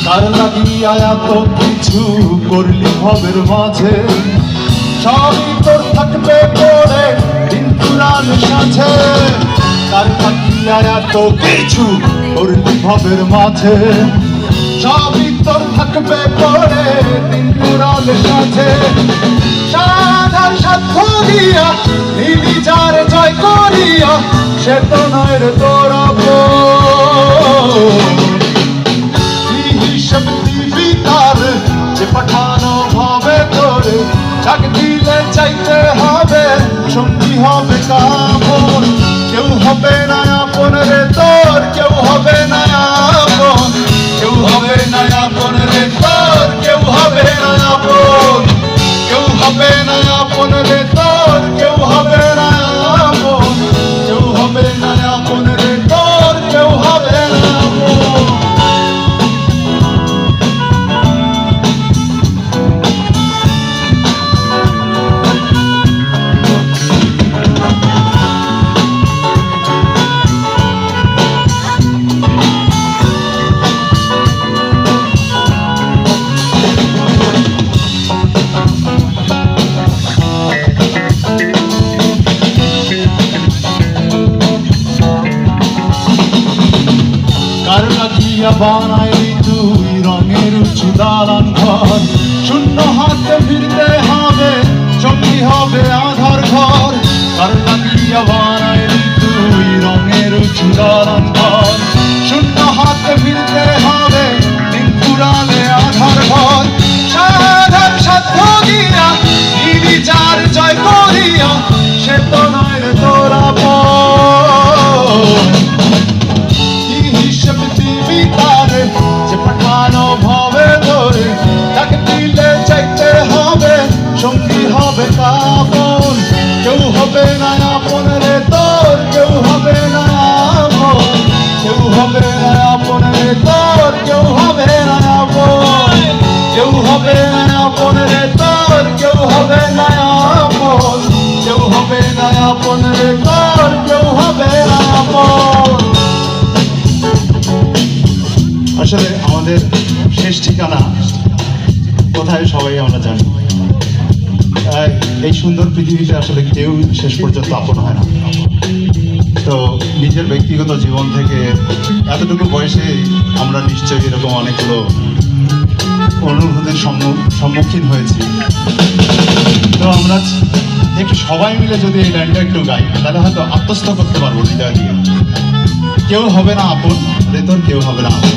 কার লাগিয়া এত কিছু করলি ভবের মাঝে, সবই তোর থাকবে পড়ে দিন পুরাণ সাথে। কার লাগিয়া এত কিছু করলি ভবের মাঝে, সবই তোর থাকবে পড়ে দিন পুরাণ সাথে। সাধার সাধ্য দিয়া নিবি যার জয় করিয়া, সে তো নয় রে তোর হিসেব দিবি তার, যে পাঠানো ভাবে তোরে। যাক দিলে চাইতে হবে, সঙ্গী হবে কাপন। কেউ হবে না আপন রে তোর, কেউ হবে না আপন। কেউ হবে না আপন রে তোর, কেউ হবে না আপন। কেউ হবে না আপন রে তোর, কেউ হবে না আপন। কেউ হবে না আপন রে তোর, কেউ হবে না আপন। কার লাগিয়া বানাইলি তুই রঙের উঁচু দালান ঘর, শূন্য হাতে ফিরতে হবে, সঙ্গী হবে আধার ঘর। কার লাগিয়া বানাইলি তুই রঙের উঁচু দালান ঘর, শূন্য হাতে ফিরতে হবে, দিন পুরানে আধার ঘর। সাধার সাধ্য দিয়া নিবি যার জয় করিয়া, সে তো নয় রে তোর আপন। যে পাঠানো ভাবে ধরে, তাকে দিলে চাইতে হবে, সঙ্গী হবে কাপন। কেউ হবে না আপন রে তোর, কেউ হবে না আপন। কেউ হবে না আপন রে তোর, কেউ হবে না আপন। কেউ হবে না আপন রে তোর, কেউ হবে না আপন। কেউ হবে না আপন রে তোর, কেউ হবে না আপন। আসলে আমাদের শেষ ঠিকানা কোথায় সবাই আমরা জানি। এই সুন্দর পৃথিবীতে আসলে কেউ শেষ পর্যন্ত আপন হয় না। তো নিজের ব্যক্তিগত জীবন থেকে এতটুকু বয়সে আমরা নিশ্চয়ই এরকম অনেকগুলো অনুভূতির সম্মুখীন হয়েছি। তো আমরা একটু সবাই মিলে যদি এই লাইনটা একটু গাই, তাহলে হয়তো আত্মস্থ করতে পারবো হৃদয় দিয়ে। কেউ হবে না আপন রে তোর, কেউ হবে না আপন।